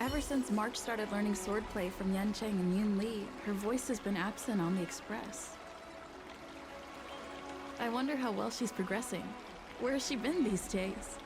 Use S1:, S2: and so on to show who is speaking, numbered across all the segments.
S1: Ever since March started learning swordplay from Yancheng and Yunli, her voice has been absent on the express. I wonder how well she's progressing. Where has she been these days?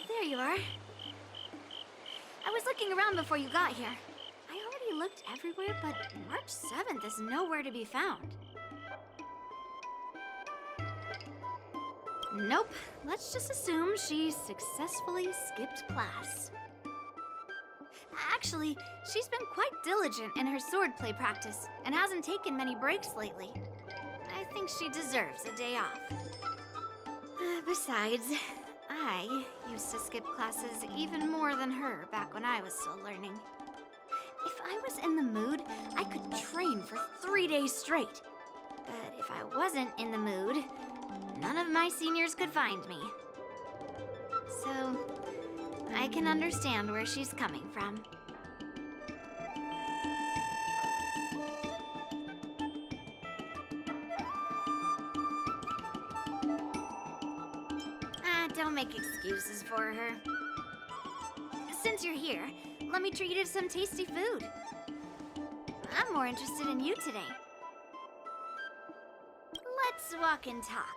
S2: There you are. I was looking around before you got here. I already looked everywhere, but March 7th is nowhere to be found. Nope. Let's just assume she successfully skipped class. Actually, she's been quite diligent in her swordplay practice and hasn't taken many breaks lately. I think she deserves a day off. Besides, I used to skip classes even more than her back when I was still learning. If I was in the mood, I could train for 3 days straight. But if I wasn't in the mood, none of my seniors could find me. So, I can understand where she's coming from. Don't make excuses for her. Since you're here, let me treat you to some tasty food. I'm more interested in you today. Let's walk and talk.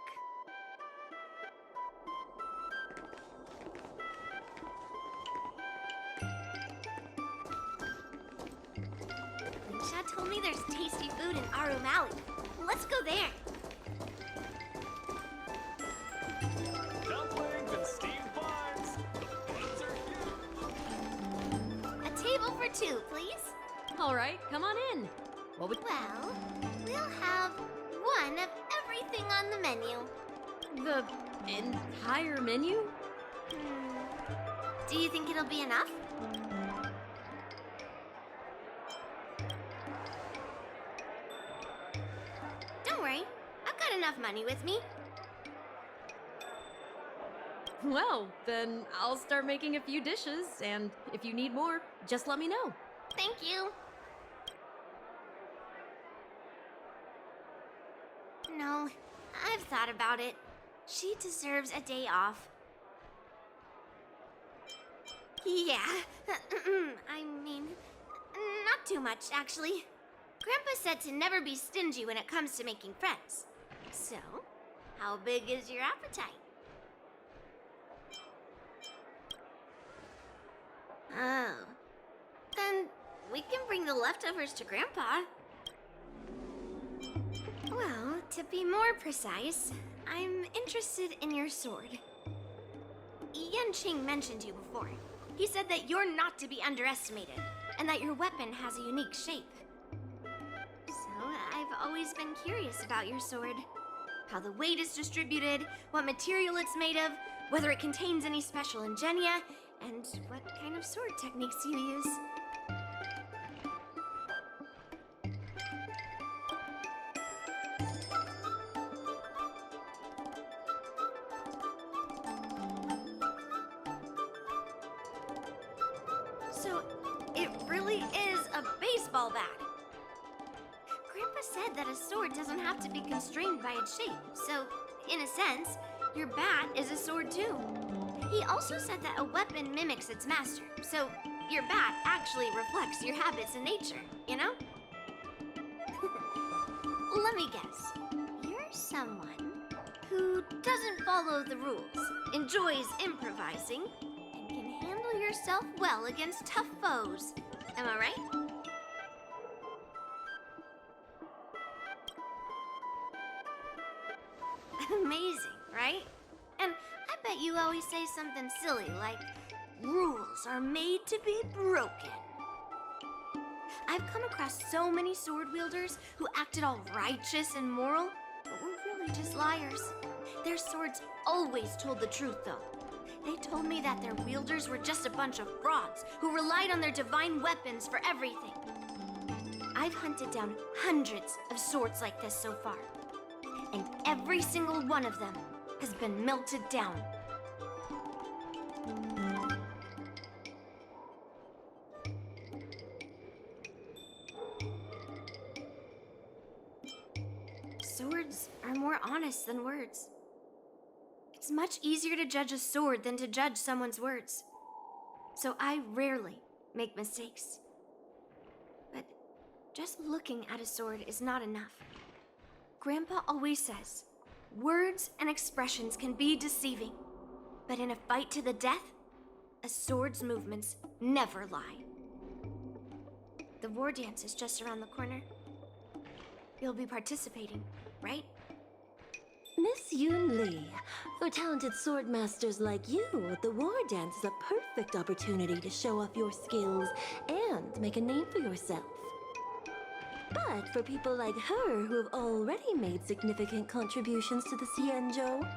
S2: Linsha told me there's tasty food in Arum Alley. Let's go there.
S3: Dumplings and steamed buns. These are huge.
S2: A table for two, please.
S4: All right, come on in. What would
S2: Well, we'll have one of everything on the menu.
S4: the entire menu?
S2: Do you think it'll be enough? Don't worry, I've got enough money with me.
S4: Well, then I'll start making a few dishes, and if you need more, just let me know.
S2: Thank you. No, I've thought about it. She deserves a day off. Yeah, I mean, not too much, actually. Grandpa said to never be stingy when it comes to making friends. So, how big is your appetite? Oh. Then we can bring the leftovers to Grandpa. Well, to be more precise, I'm interested in your sword. Yanqing mentioned you before. He said that you're not to be underestimated, and that your weapon has a unique shape. So, I've always been curious about your sword. How the weight is distributed, what material it's made of, whether it contains any special ingenia, and what kind of sword techniques you use. So, it really is a baseball bat. Grandpa said that a sword doesn't have to be constrained by its shape, so, in a sense, your bat is a sword too. He also said that a weapon mimics its master, so your bat actually reflects your habits and nature, you know? Let me guess. You're someone who doesn't follow the rules, enjoys improvising, and can handle yourself well against tough foes. Am I right? Amazing, right? And I bet you always say something silly like, rules are made to be broken. I've come across so many sword wielders who acted all righteous and moral, but were really just liars. Their swords always told the truth, though. They told me that their wielders were just a bunch of frauds who relied on their divine weapons for everything. I've hunted down hundreds of swords like this so far, and every single one of them has been melted down. Swords are more honest than words. It's much easier to judge a sword than to judge someone's words. So I rarely make mistakes. But just looking at a sword is not enough. Grandpa always says, words and expressions can be deceiving. But in a fight to the death, a sword's movements never lie. The war dance is just around the corner. You'll be participating, right?
S5: Miss Yunli, for talented sword masters like you, the war dance is a perfect opportunity to show off your skills and make a name for yourself. But for people like her who have already made significant contributions to the Xianzhou,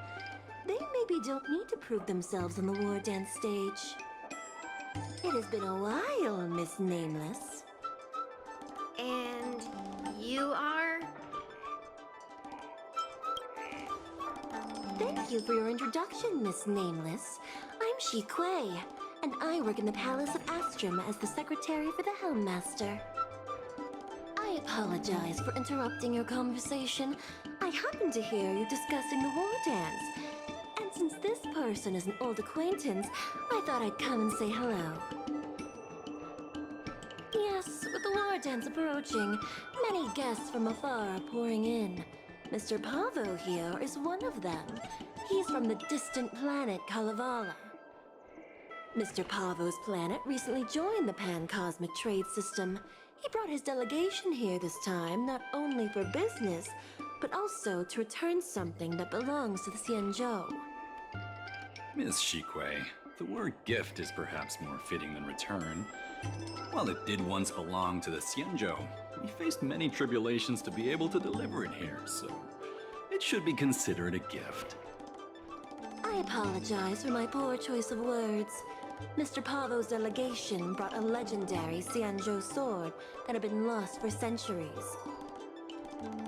S5: they maybe don't need to prove themselves on the war dance stage. It has been a while, Miss Nameless.
S2: And you are?
S5: Thank you for your introduction, Miss Nameless. I'm Shi Kuei, and I work in the Palace of Astrum as the secretary for the Helmmaster. I apologize for interrupting your conversation. I happened to hear you discussing the war dance. And since this person is an old acquaintance, I thought I'd come and say hello. Yes, with the war dance approaching, many guests from afar are pouring in. Mr. Pavo here is one of them. He's from the distant planet Kalevala. Mr. Pavo's planet recently joined the Pan-Cosmic Trade System. He brought his delegation here this time, not only for business, but also to return something that belongs to the Xianzhou.
S6: Miss Shikui, the word gift is perhaps more fitting than return. While it did once belong to the Xianzhou, we faced many tribulations to be able to deliver it here, so it should be considered a gift.
S5: I apologize for my poor choice of words. Mr. Pavo's delegation brought a legendary Xianzhou sword that had been lost for centuries.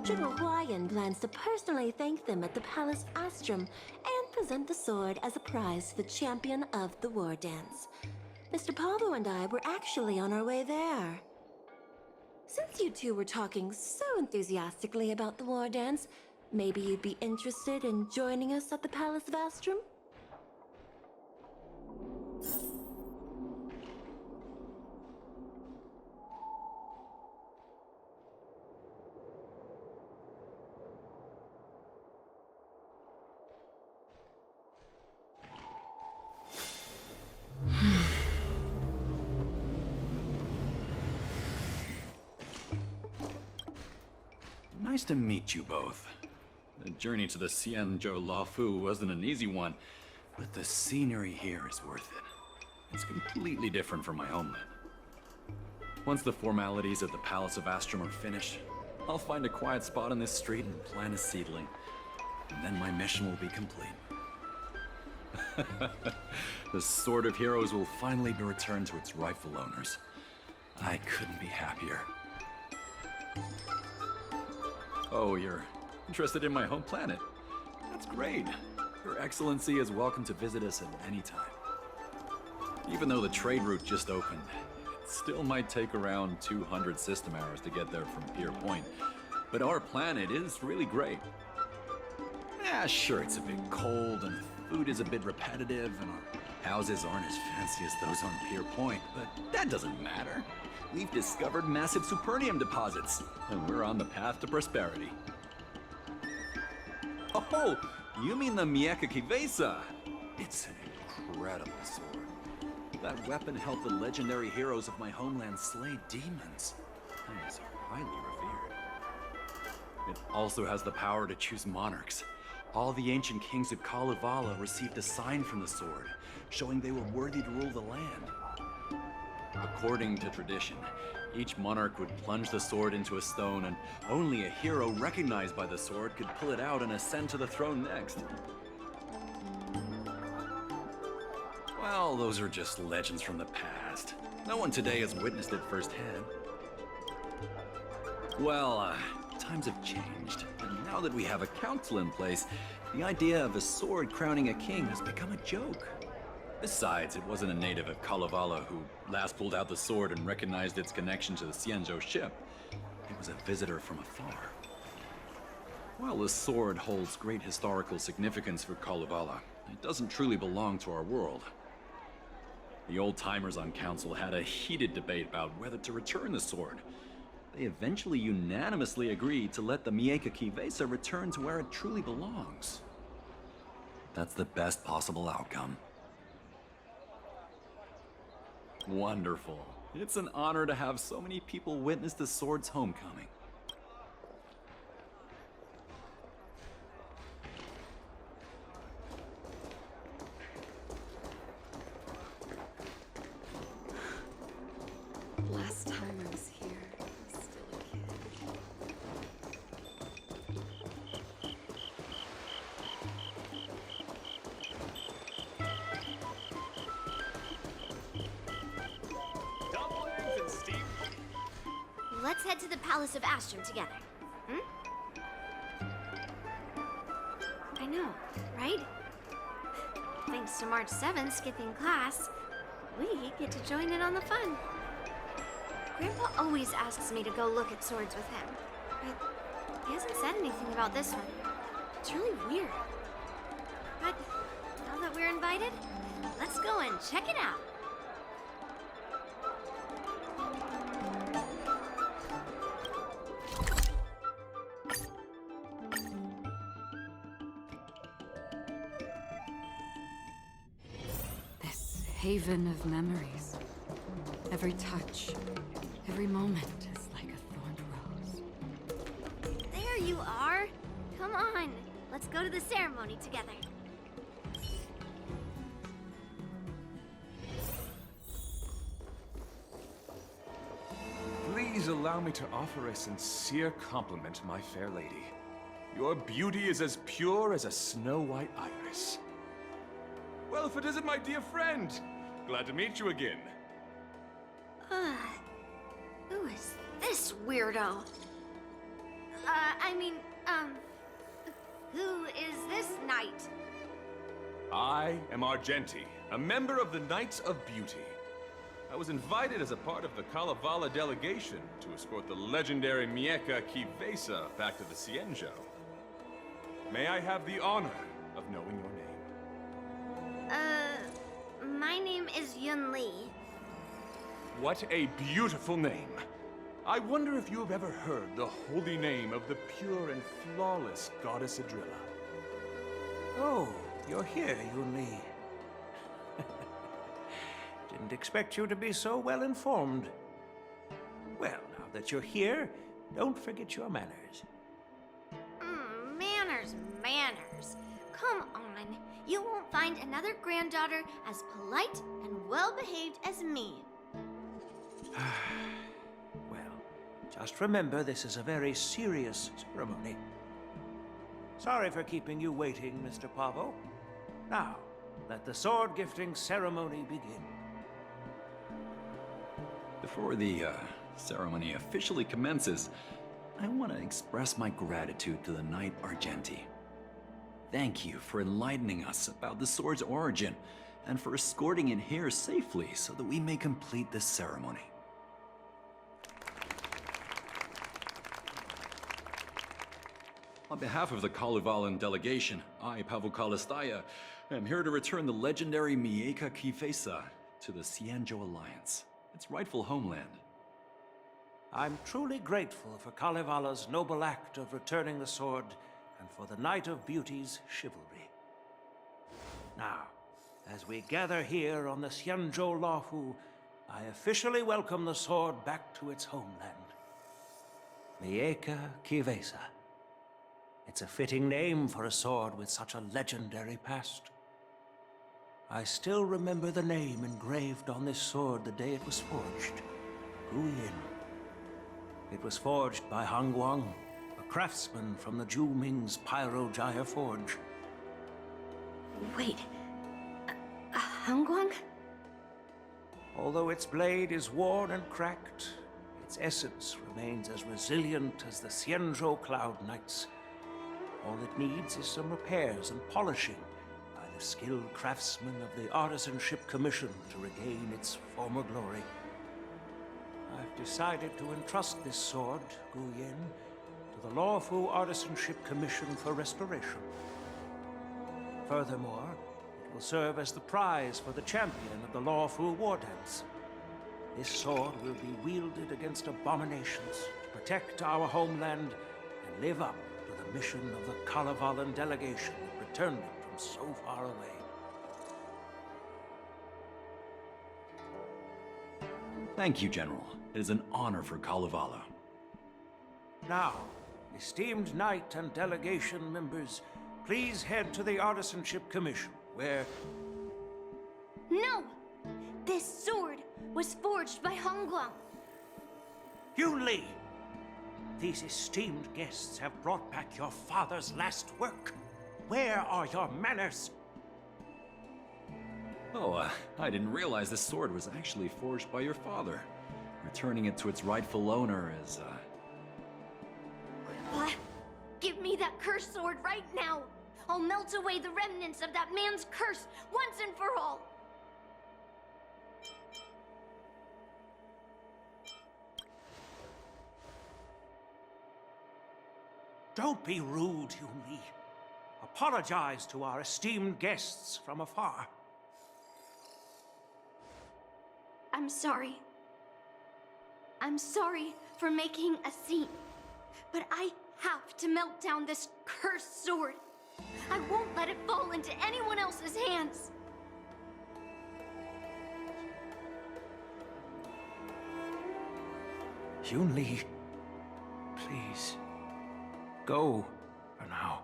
S5: General Huayan plans to personally thank them at the Palace of Astrum and present the sword as a prize to the champion of the war dance. Mr. Pavo and I were actually on our way there. Since you two were talking so enthusiastically about the war dance, maybe you'd be interested in joining us at the Palace of Astrum?
S6: Nice to meet you both. The journey to the Xianzhou Laofu wasn't an easy one, but the scenery here is worth it. It's completely different from my homeland. Once the formalities at the Palace of Astrum are finished, I'll find a quiet spot on this street and plant a seedling. And then my mission will be complete. The Sword of Heroes will finally be returned to its rightful owners. I couldn't be happier. Oh, you're interested in my home planet? That's great. Your Excellency is welcome to visit us at any time. Even though the trade route just opened, it still might take around 200 system hours to get there from Pier Point. But our planet is really great. Yeah, sure, it's a bit cold and food is a bit repetitive and our Houses aren't as fancy as those on Pier Point, but that doesn't matter. We've discovered massive supernium deposits, and we're on the path to prosperity. Oh, you mean the Mieka Kivesa? It's an incredible sword. That weapon helped the legendary heroes of my homeland slay demons, and is highly revered. It also has the power to choose monarchs. All the ancient kings of Kalevala received a sign from the sword, showing they were worthy to rule the land. According to tradition, each monarch would plunge the sword into a stone, and only a hero recognized by the sword could pull it out and ascend to the throne next. Well, those are just legends from the past. No one today has witnessed it firsthand. Well, times have changed, and now that we have a council in place, the idea of a sword crowning a king has become a joke. Besides, it wasn't a native of Kalevala who last pulled out the sword and recognized its connection to the Xianzhou ship. It was a visitor from afar. While the sword holds great historical significance for Kalevala, it doesn't truly belong to our world. The old-timers on council had a heated debate about whether to return the sword. They eventually unanimously agreed to let the Mieka Kivesa return to where it truly belongs. That's the best possible outcome. Wonderful. It's an honor to have so many people witness the sword's homecoming.
S4: Last time I was here, I was still a kid.
S3: Dumplings and steamed.
S2: Let's head to the Palace of Astrum together. I know, right? Thanks to March 7th skipping class, we get to join in on the fun. Grandpa always asks me to go look at swords with him, but he hasn't said anything about this one. It's really weird. But now that we're invited, let's go and check it out.
S1: This haven of memories. Every touch, every moment is like a thorned rose.
S2: There you are. Come on, let's go to the ceremony together.
S7: Please allow me to offer a sincere compliment, my fair lady. Your beauty is as pure as a snow-white iris. Well, if it isn't my dear friend, glad to meet you again.
S2: Who is this weirdo? Who is this knight?
S7: I am Argenti, a member of the Knights of Beauty. I was invited as a part of the Kalevala delegation to escort the legendary Mieka Kivesa back to the Xianzhou. May I have the honor of knowing your name?
S2: My name is Yunli.
S7: What a beautiful name. I wonder if you have ever heard the holy name of the pure and flawless goddess Adrilla.
S8: Oh, you're here, Yunli. Didn't expect you to be so well informed. Well, now that you're here, don't forget your manners.
S2: Manners. Come on. You won't find another granddaughter as polite and well-behaved as me.
S8: Well, just remember this is a very serious ceremony. Sorry for keeping you waiting, Mr. Pavo. Now, let the sword gifting ceremony begin.
S6: Before the ceremony officially commences, I want to express my gratitude to the Knight Argenti. Thank you for enlightening us about the sword's origin, and for escorting it here safely so that we may complete this ceremony. On behalf of the Kalevalan delegation, I, Pavel Kalistaya, am here to return the legendary Mieka Kifesa to the Xianzhou Alliance, its rightful homeland.
S8: I'm truly grateful for Kalevala's noble act of returning the sword and for the Knight of Beauty's chivalry. Now, as we gather here on the Xianzhou Laofu, I officially welcome the sword back to its homeland. Mieka Kifesa. It's a fitting name for a sword with such a legendary past. I still remember the name engraved on this sword the day it was forged. Guyin. It was forged by Hangguang, a craftsman from the Zhu Ming's Pyrojaya Forge.
S2: Wait, Hangguang?
S8: Although its blade is worn and cracked, its essence remains as resilient as the Xianzhou Cloud Knights. All it needs is some repairs and polishing by the skilled craftsmen of the Artisanship Commission to regain its former glory. I've decided to entrust this sword, Guyin, to the Laofu Artisanship Commission for restoration. Furthermore, it will serve as the prize for the champion of the Laofu War Dance. This sword will be wielded against abominations to protect our homeland and live up to the mission of the Kalevalan delegation that returned it from so far away.
S6: Thank you, General. It is an honor for Kalevala.
S8: Now, esteemed knight and delegation members, please head to the Artisanship Commission, where...
S2: No! This sword was forged by Hangguang.
S8: Yunli! These esteemed guests have brought back your father's last work. Where are your manners?
S6: Oh, I didn't realize this sword was actually forged by your father. Returning it to its rightful owner is,
S2: What? Give me that cursed sword right now! I'll melt away the remnants of that man's curse once and for all!
S8: Don't be rude, Yunli. Apologize to our esteemed guests from afar.
S2: I'm sorry. I'm sorry for making a scene. But I have to melt down this cursed sword. I won't let it fall into anyone else's hands.
S8: Yunli, please, go for now.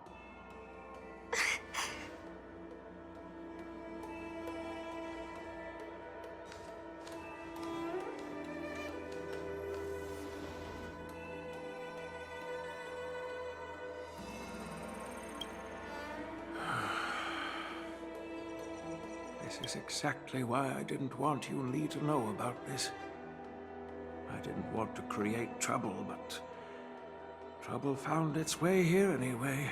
S8: This is exactly why I didn't want Yunli to know about this. I didn't want to create trouble, but trouble found its way here anyway.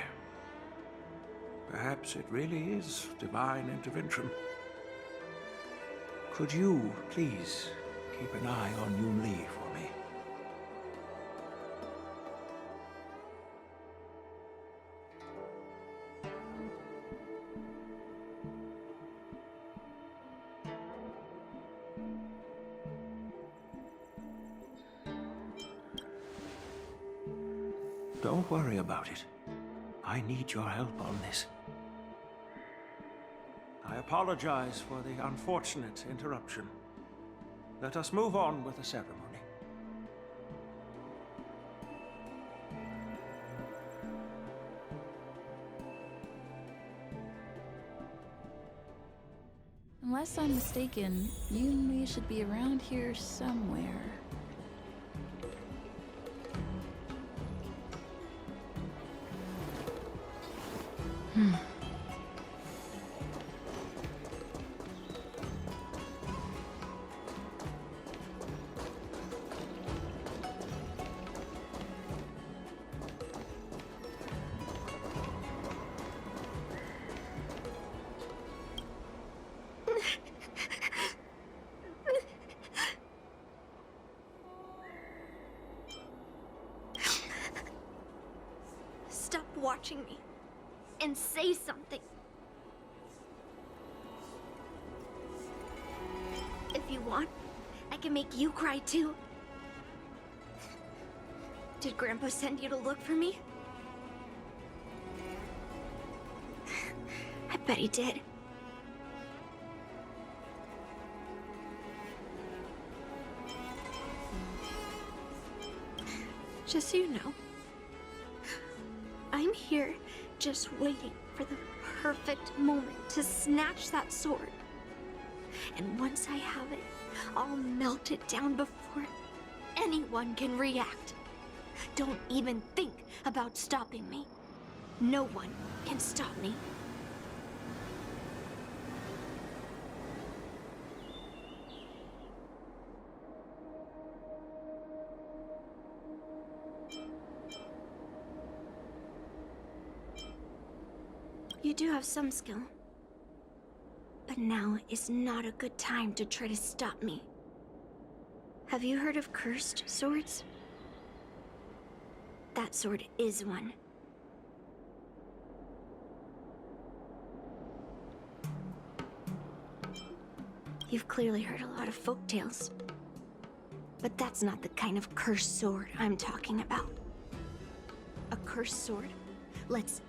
S8: Perhaps it really is divine intervention. Could you, please, keep an eye on Yunli for me? Don't worry about it. I need your help on this. I apologize for the unfortunate interruption. Let us move on with the ceremony.
S9: Unless I'm mistaken, Yunli should be around here somewhere.
S2: Stop watching me and say something. If you want, I can make you cry too. Did Grandpa send you to look for me? I bet he did. Just so you know, I'm here just waiting for the perfect moment to snatch that sword. And once I have it, I'll melt it down before anyone can react. Don't even think about stopping me. No one can stop me. You do have some skill. But now is not a good time to try to stop me. Have you heard of cursed swords? That sword is one. You've clearly heard a lot of folk tales. But that's not the kind of cursed sword I'm talking about. A cursed sword lets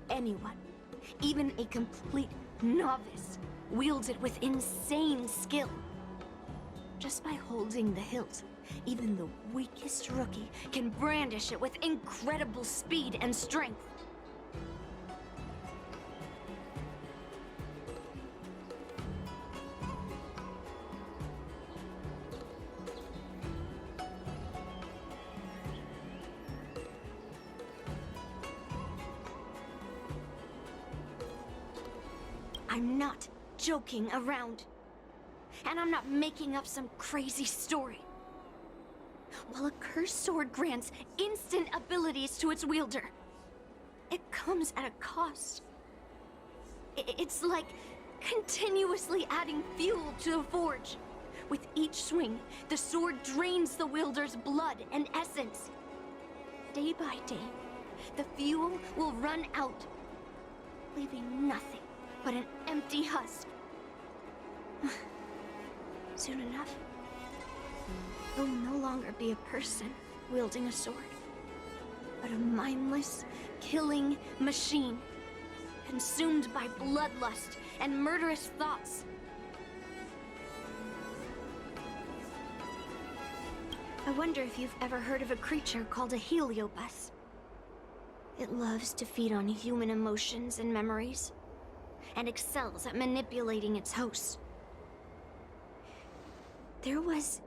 S2: anyone, even a complete novice, wield it with insane skill. Just by holding the hilt, even the weakest rookie can brandish it with incredible speed and strength. I'm not joking around. And I'm not making up some crazy story. While a cursed sword grants instant abilities to its wielder, it comes at a cost. It's like continuously adding fuel to the forge. With each swing, the sword drains the wielder's blood and essence. Day by day, the fuel will run out, leaving nothing but an empty husk. Soon enough, it will no longer be a person wielding a sword, but a mindless, killing machine, consumed by bloodlust and murderous thoughts. I wonder if you've ever heard of a creature called a heliobus. It loves to feed on human emotions and memories, and excels at manipulating its host. There was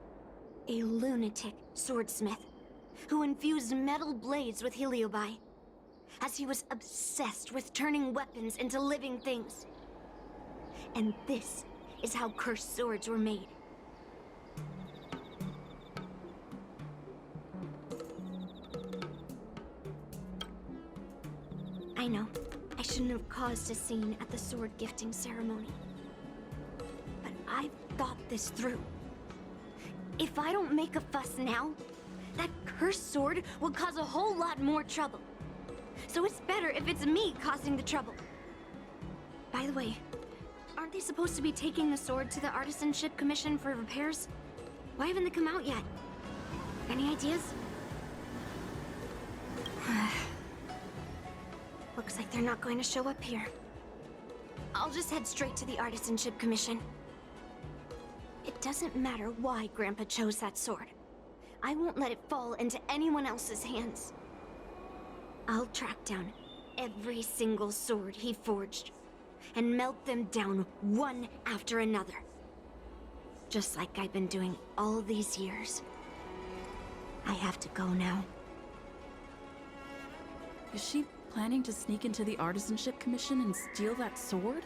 S2: a lunatic swordsmith who infused metal blades with heliobi, as he was obsessed with turning weapons into living things. And this is how cursed swords were made. I know, I shouldn't have caused a scene at the sword gifting ceremony. But I've thought this through. If I don't make a fuss now, that cursed sword will cause a whole lot more trouble. So it's better if it's me causing the trouble. By the way, aren't they supposed to be taking the sword to the Artisanship Commission for repairs? Why haven't they come out yet? Any ideas? Looks like they're not going to show up here. I'll just head straight to the Artisanship Commission. It doesn't matter why Grandpa chose that sword. I won't let it fall into anyone else's hands. I'll track down every single sword he forged and melt them down one after another. Just like I've been doing all these years. I have to go now.
S9: Is she planning to sneak into the Artisanship Commission and steal that sword?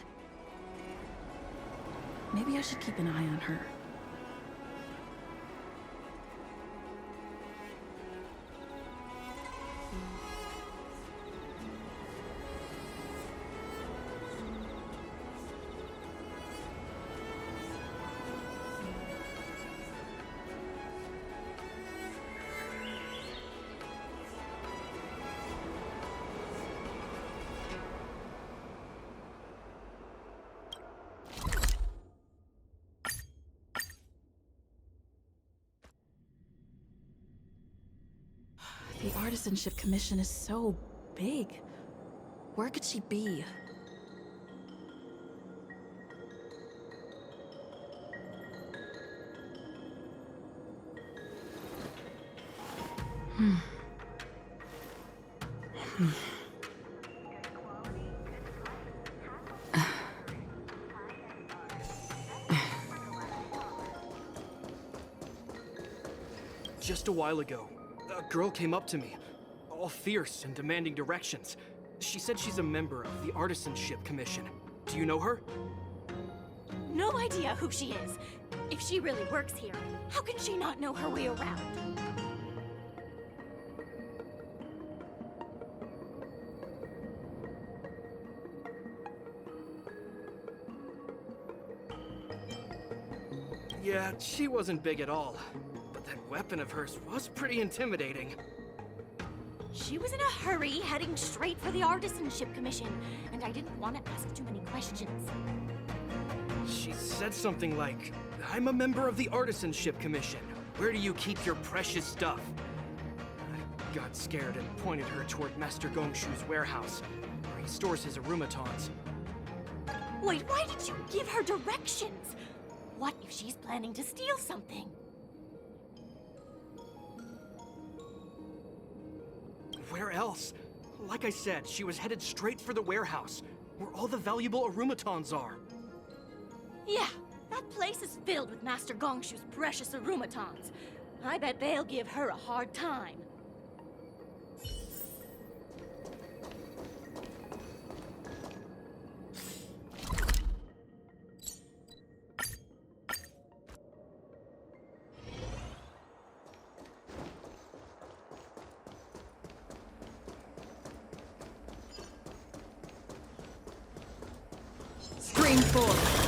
S9: Maybe I should keep an eye on her. Artisanship Commission is so big. Where could she be?
S10: Just a while ago, a girl came up to me, all fierce and demanding directions. She said she's a member of the Artisanship Commission. Do you know her?
S11: No idea who she is. If she really works here, how can she not know her way around?
S10: Yeah, she wasn't big at all. But that weapon of hers was pretty intimidating.
S11: She was in a hurry, heading straight for the Artisanship Commission, and I didn't want to ask too many questions.
S10: She said something like, "I'm a member of the Artisanship Commission. Where do you keep your precious stuff?" I got scared and pointed her toward Master Gongshu's warehouse, where he stores his arumatons.
S11: Wait, why did you give her directions? What if she's planning to steal something?
S10: Where else? Like I said, she was headed straight for the warehouse, where all the valuable arumatons are.
S11: Yeah, that place is filled with Master Gongshu's precious arumatons. I bet they'll give her a hard time.
S1: Scream forth.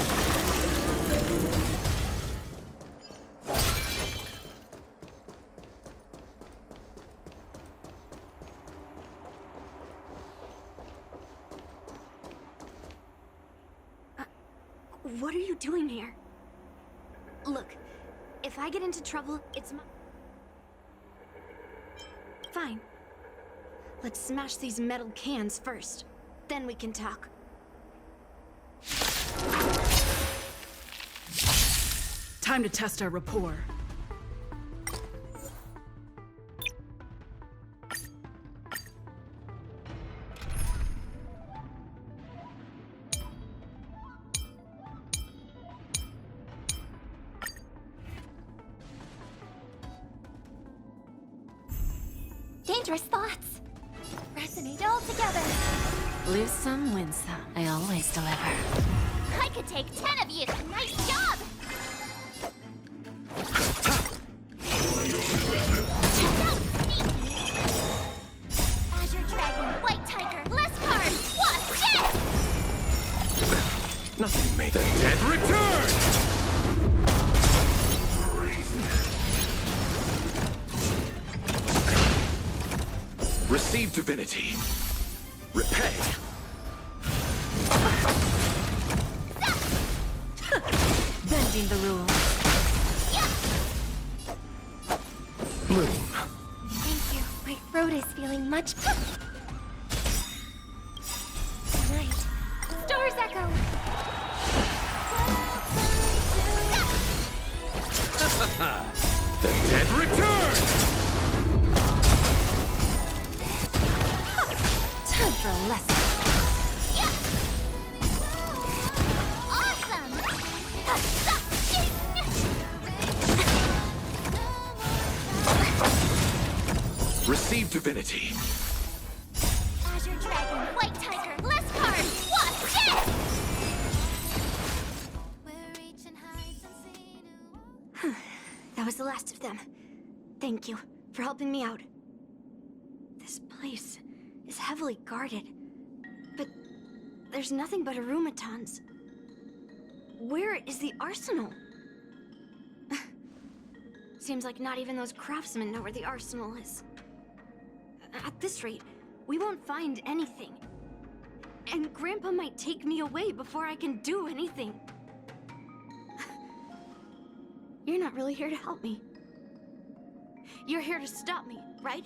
S2: What are you doing here? Look, if I get into trouble, it's my... Fine. Let's smash these metal cans first. Then we can talk.
S1: Time to test our rapport.
S2: Dangerous thoughts. Resonate all together.
S5: Lose some, win some. I always deliver.
S2: I could take 10 of you. Nice job! Check out Sneak! Azure Dragon, White Tiger, less cards! What's this?
S7: Nothing made the dead return! Receive divinity. Repay.
S5: Bending the rules.
S7: Bloom.
S2: Thank you. My throat is feeling much... Right. Stars echo!
S7: The dead return!
S5: Time for a lesson.
S7: Receive divinity.
S2: Azure Dragon, White Tiger, less cards! What's this? That was the last of them. Thank you for helping me out. This place is heavily guarded, but there's nothing but arumatons. Where is the arsenal? Seems like not even those craftsmen know where the arsenal is. At this rate, we won't find anything. And Grandpa might take me away before I can do anything. You're not really here to help me. You're here to stop me, right?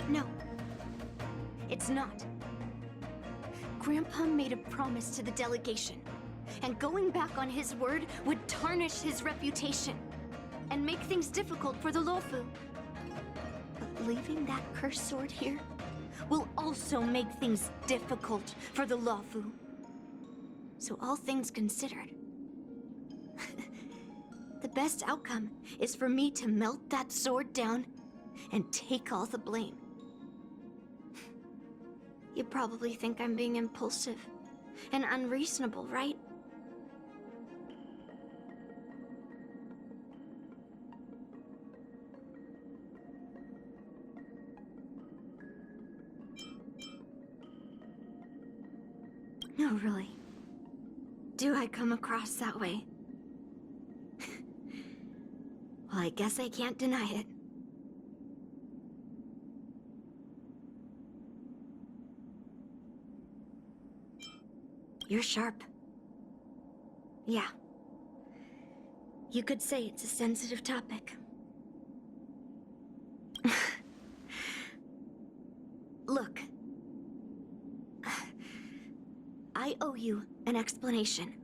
S2: No. It's not. Grandpa made a promise to the delegation, and going back on his word would tarnish his reputation and make things difficult for the Luofu. But leaving that cursed sword here will also make things difficult for the Luofu. So all things considered, the best outcome is for me to melt that sword down and take all the blame. You probably think I'm being impulsive and unreasonable, right? No, really. Do I come across that way? Well, I guess I can't deny it. You're sharp. Yeah. You could say it's a sensitive topic. Look. I owe you an explanation.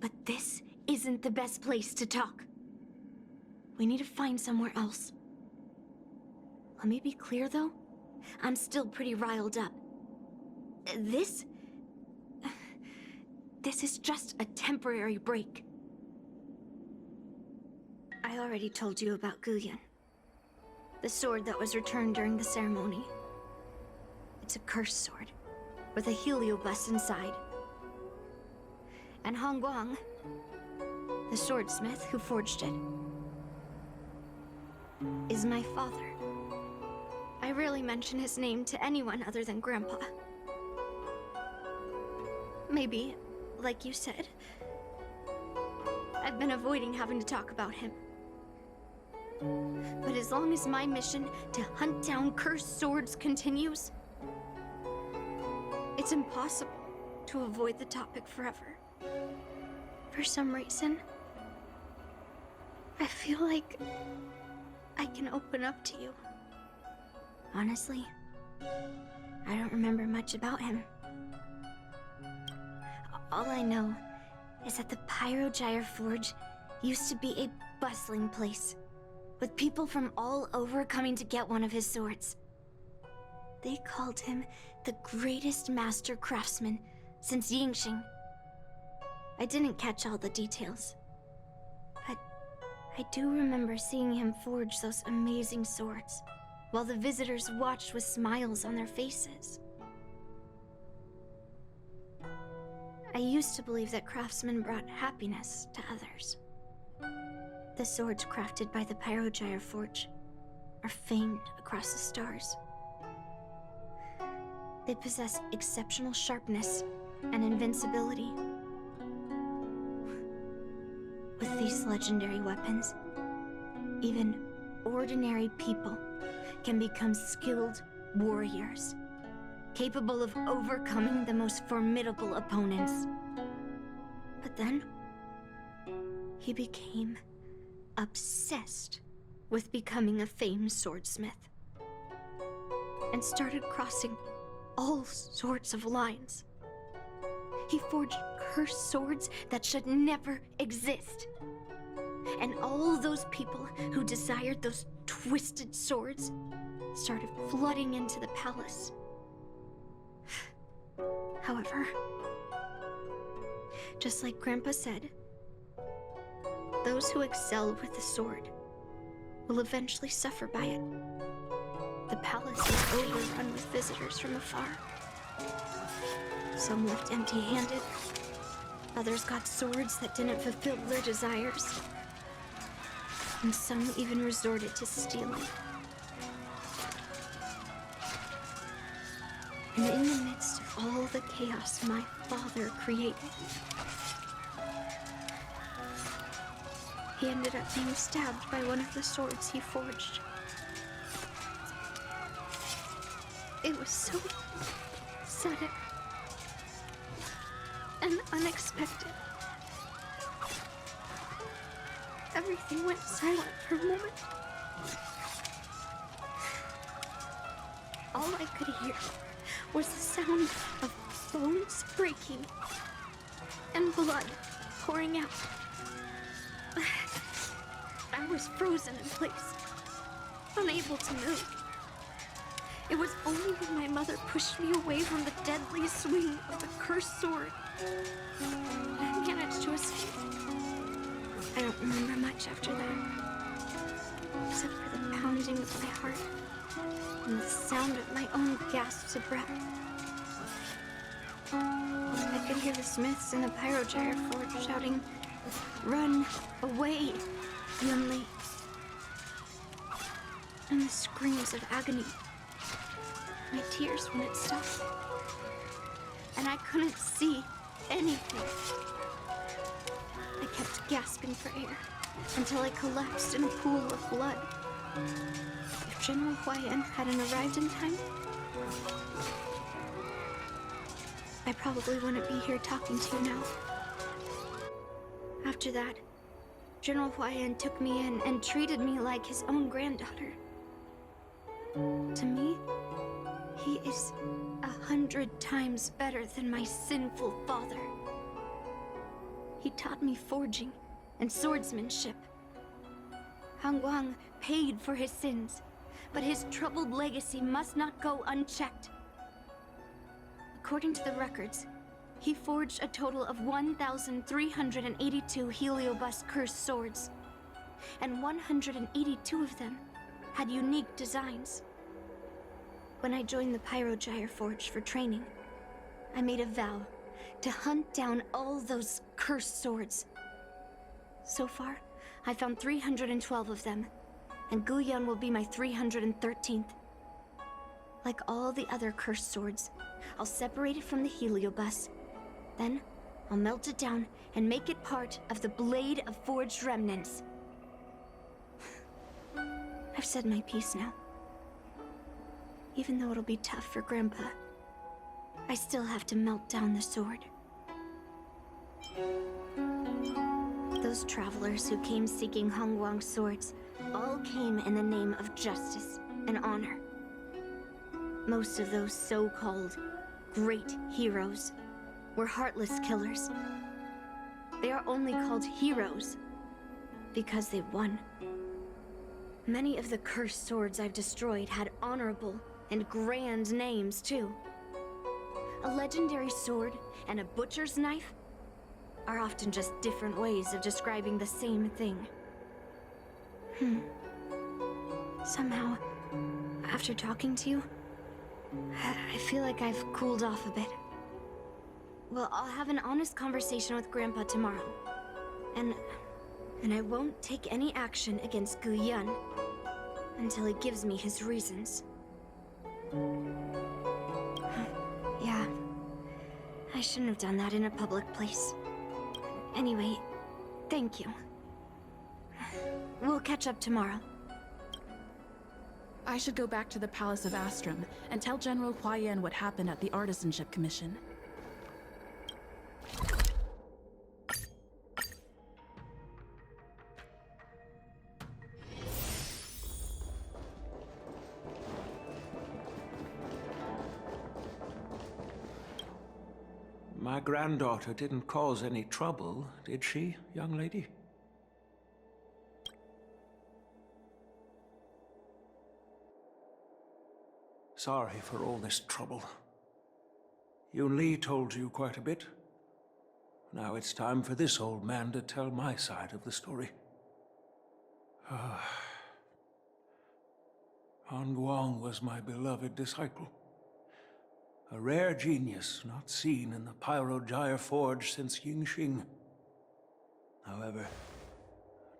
S2: But this isn't the best place to talk. We need to find somewhere else. Let me be clear, though. I'm still pretty riled up. This is just a temporary break. I already told you about Guyan. The sword that was returned during the ceremony. It's a cursed sword, with a heliobus inside. And Hongguang, the swordsmith who forged it, is my father. I rarely mention his name to anyone other than Grandpa. Maybe, like you said, I've been avoiding having to talk about him. But as long as my mission to hunt down cursed swords continues, it's impossible to avoid the topic forever. For some reason, I feel like I can open up to you. Honestly, I don't remember much about him. All I know is that the Pyrogyre Forge used to be a bustling place, with people from all over coming to get one of his swords. They called him the greatest master craftsman since Yingxing. I didn't catch all the details, but I do remember seeing him forge those amazing swords, while the visitors watched with smiles on their faces. I used to believe that craftsmen brought happiness to others. The swords crafted by the Pyrogyre Forge are famed across the stars. They possess exceptional sharpness and invincibility. With these legendary weapons, even ordinary people can become skilled warriors, capable of overcoming the most formidable opponents. But then, he became obsessed with becoming a famed swordsmith, and started crossing all sorts of lines. He forged cursed swords that should never exist. And all those people who desired those twisted swords started flooding into the palace. However, just like Grandpa said, those who excel with the sword will eventually suffer by it. The palace is overrun with visitors from afar. Some left empty-handed. Others got swords that didn't fulfill their desires. And some even resorted to stealing. And in the midst of all the chaos my father created, he ended up being stabbed by one of the swords he forged. It was so sudden and unexpected. Everything went silent for a moment. all I could hear was the sound of bones breaking and blood pouring out. I was frozen in place, unable to move. It was only when my mother pushed me away from the deadly swing of the cursed sword that I managed to escape. I don't remember much after that, except for the pounding of my heart and the sound of my own gasps of breath. I could hear the smiths in the Pyrogyre Forge shouting, "Run away, Yunli!" And the screams of agony. My tears wouldn't stop. And I couldn't see anything. I kept gasping for air until I collapsed in a pool of blood. If General Huayan hadn't arrived in time, I probably wouldn't be here talking to you now. After that, General Huayan took me in and treated me like his own granddaughter. To me, he is 100 times better than my sinful father. He taught me forging and swordsmanship. Hangguang paid for his sins, but his troubled legacy must not go unchecked. According to the records, he forged a total of 1,382 Heliobus cursed swords, and 182 of them had unique designs. When I joined the Pyrogyre Forge for training, I made a vow to hunt down all those cursed swords. So far, I found 312 of them, and Guyan will be my 313th. Like all the other cursed swords, I'll separate it from the Heliobus. Then, I'll melt it down and make it part of the Blade of Forged Remnants. I've said my piece now. Even though it'll be tough for Grandpa, I still have to melt down the sword. Those travelers who came seeking Hongguang's swords all came in the name of justice and honor. Most of those so-called great heroes were heartless killers. They are only called heroes because they won. Many of the cursed swords I've destroyed had honorable and grand names, too. A legendary sword and a butcher's knife are often just different ways of describing the same thing. Somehow, after talking to you, I feel like I've cooled off a bit. Well, I'll have an honest conversation with Grandpa tomorrow. And I won't take any action against Guyan until he gives me his reasons. Yeah, I shouldn't have done that in a public place. Anyway, thank you. We'll catch up tomorrow.
S9: I should go back to the Palace of Astrum and tell General Huayan what happened at the Artisanship Commission.
S8: My granddaughter didn't cause any trouble, did she, young lady? Sorry for all this trouble. Yunli told you quite a bit. Now it's time for this old man to tell my side of the story. Hongguang was my beloved disciple. A rare genius not seen in the Pyrogyre Forge since Yingxing. However,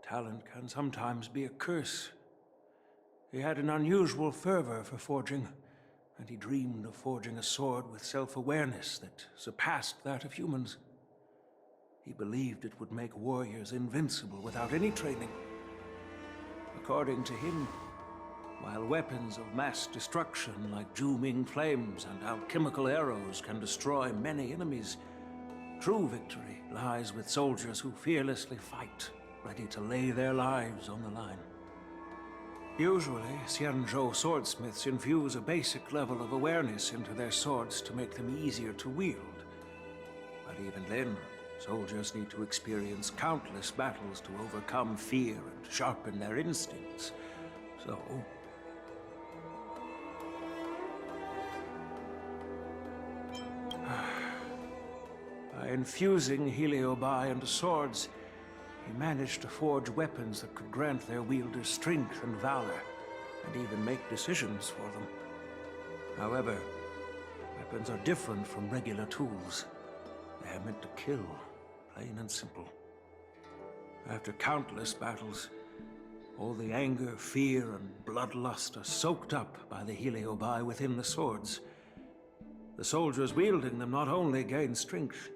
S8: talent can sometimes be a curse. He had an unusual fervor for forging, and he dreamed of forging a sword with self-awareness that surpassed that of humans. He believed it would make warriors invincible without any training. According to him, while weapons of mass destruction like Juming flames and alchemical arrows can destroy many enemies, true victory lies with soldiers who fearlessly fight, ready to lay their lives on the line. Usually, Xianzhou swordsmiths infuse a basic level of awareness into their swords to make them easier to wield. But even then, soldiers need to experience countless battles to overcome fear and sharpen their instincts. So, by infusing Heliobi into swords, he managed to forge weapons that could grant their wielders strength and valor, and even make decisions for them. However, weapons are different from regular tools. They are meant to kill, plain and simple. After countless battles, all the anger, fear, and bloodlust are soaked up by the Heliobi within the swords. The soldiers wielding them not only gain strength,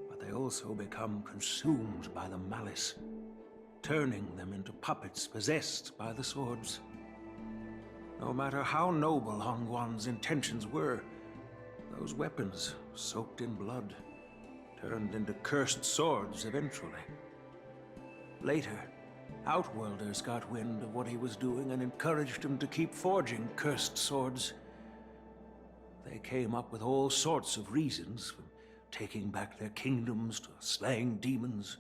S8: but they also become consumed by the malice, turning them into puppets possessed by the swords. No matter how noble Hongguang's intentions were, those weapons, soaked in blood, turned into cursed swords eventually. Later, Outworlders got wind of what he was doing and encouraged him to keep forging cursed swords. They came up with all sorts of reasons, from taking back their kingdoms to slaying demons.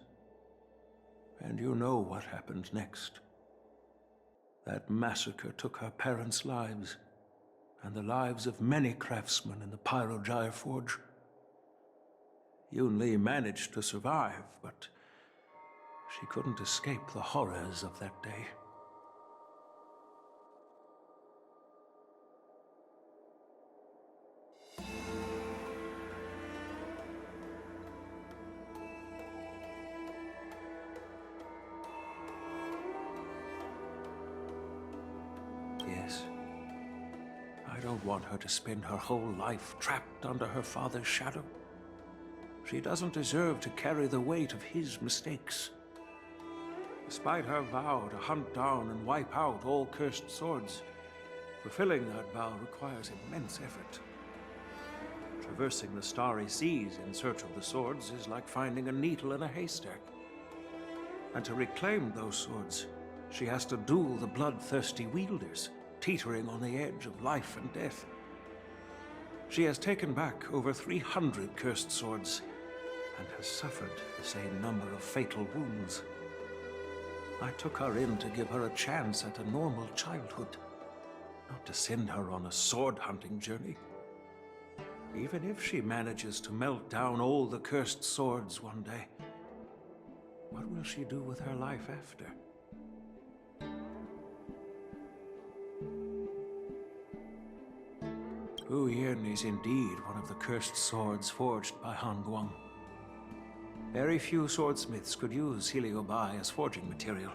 S8: And you know what happened next. That massacre took her parents' lives, and the lives of many craftsmen in the Pyrogyre Forge. Yunli managed to survive, but she couldn't escape the horrors of that day. Yes. I don't want her to spend her whole life trapped under her father's shadow. She doesn't deserve to carry the weight of his mistakes. Despite her vow to hunt down and wipe out all cursed swords, fulfilling that vow requires immense effort. Traversing the starry seas in search of the swords is like finding a needle in a haystack. And to reclaim those swords, she has to duel the bloodthirsty wielders, teetering on the edge of life and death. She has taken back over 300 cursed swords, and has suffered the same number of fatal wounds. I took her in to give her a chance at a normal childhood, not to send her on a sword-hunting journey. Even if she manages to melt down all the cursed swords one day, what will she do with her life after? Hu Yin is indeed one of the cursed swords forged by Hongguang. Very few swordsmiths could use Heliobi as forging material,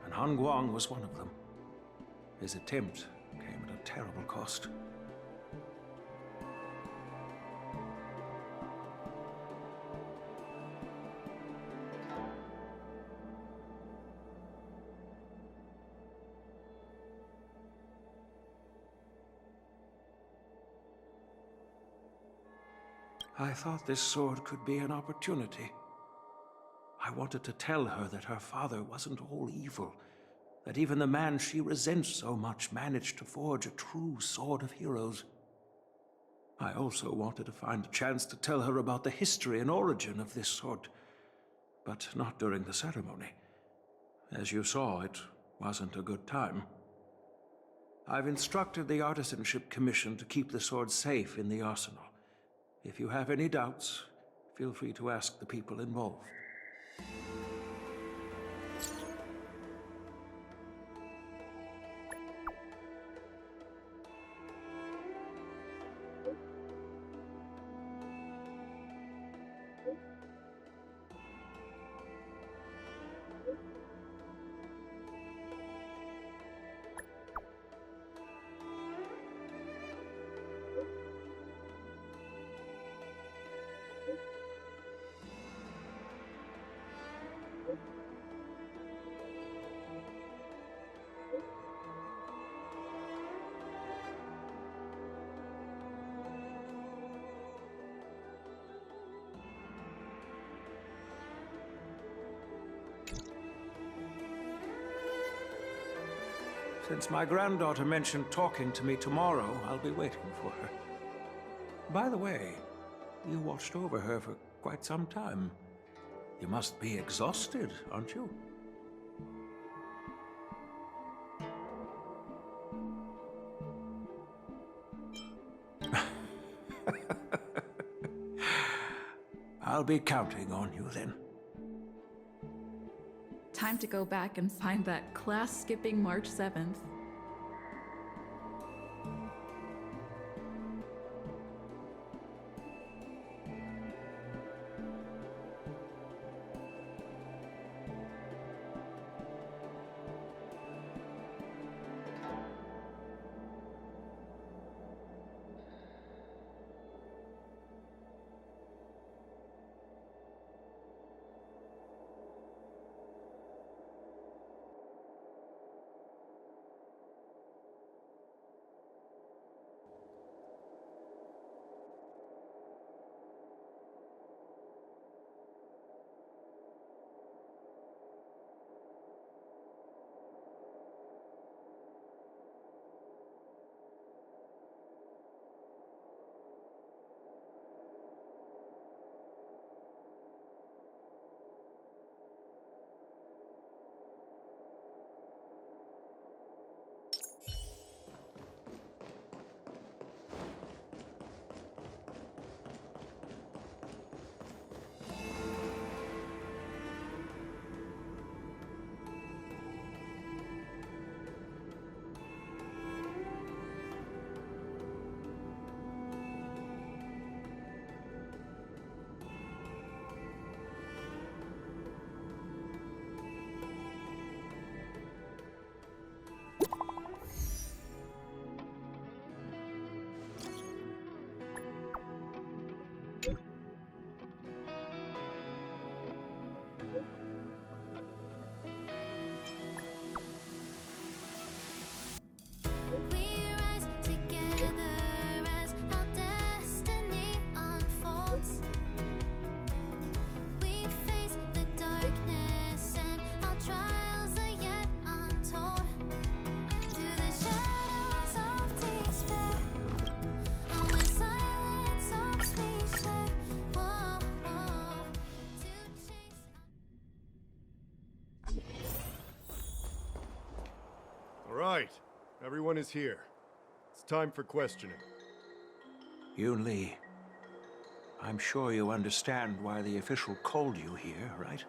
S8: and Hongguang was one of them. His attempt came at a terrible cost. I thought this sword could be an opportunity. I wanted to tell her that her father wasn't all evil, that even the man she resents so much managed to forge a true sword of heroes. I also wanted to find a chance to tell her about the history and origin of this sword, but not during the ceremony. As you saw, it wasn't a good time. I've instructed the Artisanship Commission to keep the sword safe in the arsenal. If you have any doubts, feel free to ask the people involved. Since my granddaughter mentioned talking to me tomorrow, I'll be waiting for her. By the way, you watched over her for quite some time. You must be exhausted, aren't you? I'll be counting on you then.
S9: Time to go back and find that class skipping March 7th.
S12: Right. Everyone is here. It's time for questioning.
S8: Yunli, I'm sure you understand why the official called you here, right?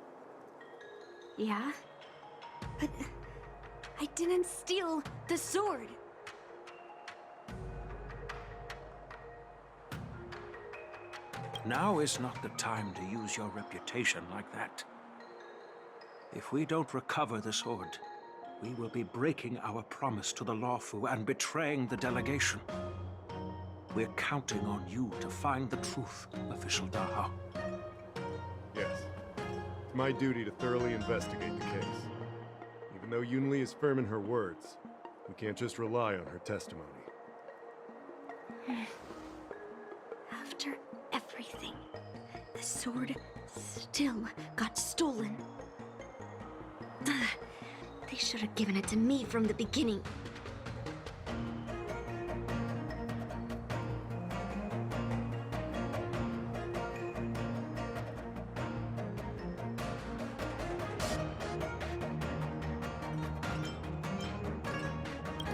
S2: Yeah? But I didn't steal the sword.
S8: Now is not the time to use your reputation like that. If we don't recover the sword, we will be breaking our promise to the Lawfu and betraying the delegation. We're counting on you to find the truth, Official Daha.
S12: Yes. It's my duty to thoroughly investigate the case. Even though Yunli is firm in her words, we can't just rely on her testimony.
S2: After everything, the sword still got stolen. Ugh, they should have given it to me from the beginning.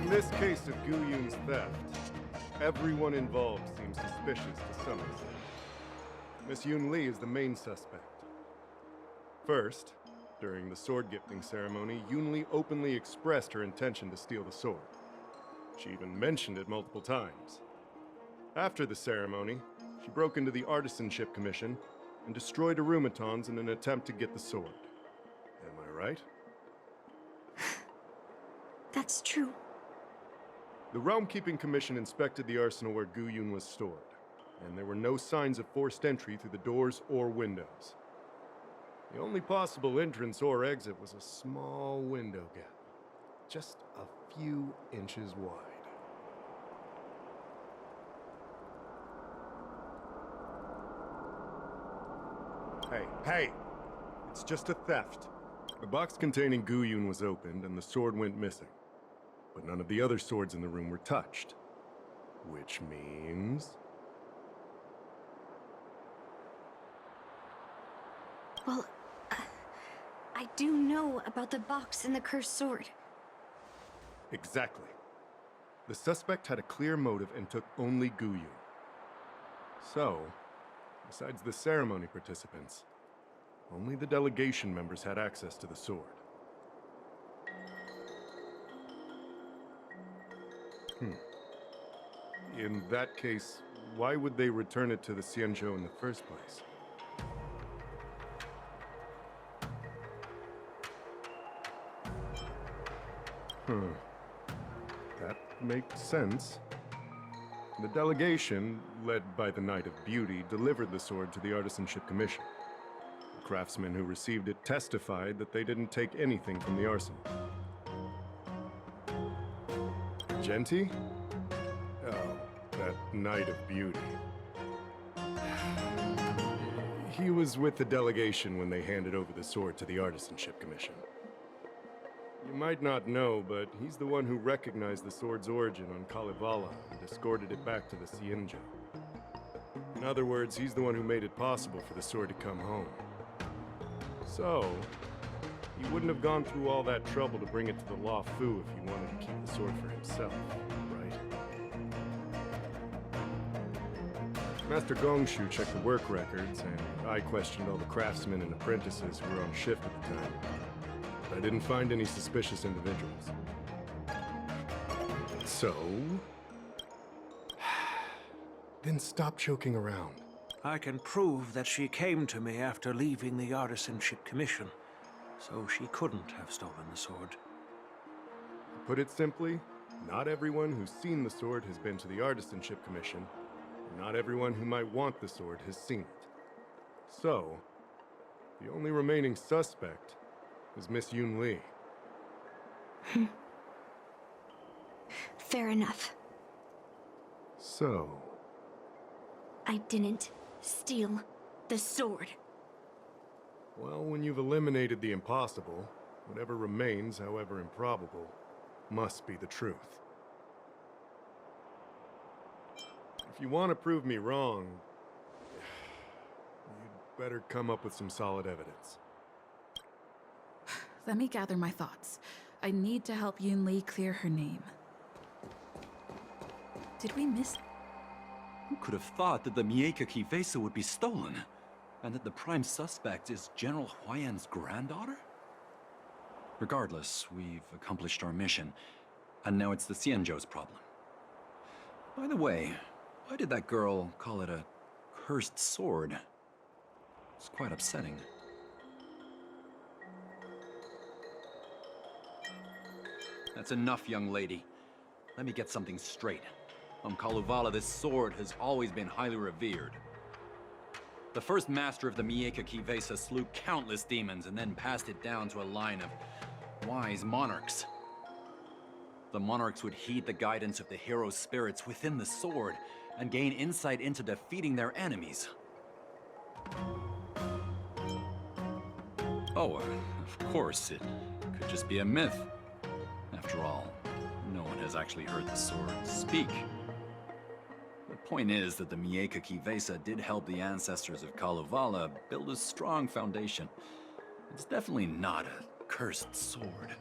S12: In this case of Gu Yun's theft, everyone involved seems suspicious to some extent. Miss Yunli is the main suspect. First, during the sword gifting ceremony, Yunli openly expressed her intention to steal the sword. She even mentioned it multiple times. After the ceremony, she broke into the Artisanship Commission and destroyed Arumatons in an attempt to get the sword. Am I right?
S2: That's true.
S12: The Realm Keeping Commission inspected the arsenal where Gu Yun was stored, and there were no signs of forced entry through the doors or windows. The only possible entrance or exit was a small window gap, just a few inches wide. Hey! It's just a theft. The box containing Gu Yun was opened and the sword went missing. but none of the other swords in the room were touched. Which means...
S2: Well, I do know about the box and the cursed sword.
S12: Exactly. The suspect had a clear motive and took only Guyun. So, besides the ceremony participants, only the delegation members had access to the sword. In that case, why would they return it to the Xianzhou in the first place? That makes sense. The delegation, led by the Knight of Beauty, delivered the sword to the Artisanship Commission. The craftsmen who received it testified that they didn't take anything from the arsenal. Genti? Oh, that Knight of Beauty. He was with the delegation when they handed over the sword to the Artisanship Commission. You might not know, but he's the one who recognized the sword's origin on Kalevala and escorted it back to the Xianzhou. In other words, he's the one who made it possible for the sword to come home. So, he wouldn't have gone through all that trouble to bring it to the Law Fu if he wanted to keep the sword for himself, right? Master Gongshu checked the work records, and I questioned all the craftsmen and apprentices who were on shift at the time. I didn't find any suspicious individuals. So... then stop joking around.
S8: I can prove that she came to me after leaving the Artisanship Commission, so she couldn't have stolen the sword.
S12: To put it simply, not everyone who's seen the sword has been to the Artisanship Commission, and not everyone who might want the sword has seen it. So, the only remaining suspect is Miss Yunli.
S2: Fair enough.
S12: So...
S2: I didn't steal the sword.
S12: well, when you've eliminated the impossible, whatever remains, however improbable, must be the truth. If you want to prove me wrong, you'd better come up with some solid evidence.
S9: Let me gather my thoughts. I need to help Yunli clear her name. Did we miss...
S6: Who could have thought that the Mieka Kivesa would be stolen? And that the prime suspect is General Huayan's granddaughter? Regardless, we've accomplished our mission, and now it's the Xianzhou's problem. By the way, why did that girl call it a cursed sword? It's quite upsetting. That's enough, young lady. Let me get something straight. On Kalevala, this sword has always been highly revered. The first master of the Mieka Kivesa slew countless demons and then passed it down to a line of wise monarchs. The monarchs would heed the guidance of the hero spirits within the sword and gain insight into defeating their enemies. Oh, of course, it could just be a myth. After all, no one has actually heard the sword speak. The point is that the Mieka Kivesa did help the ancestors of Kalevala build a strong foundation. It's definitely not a cursed sword.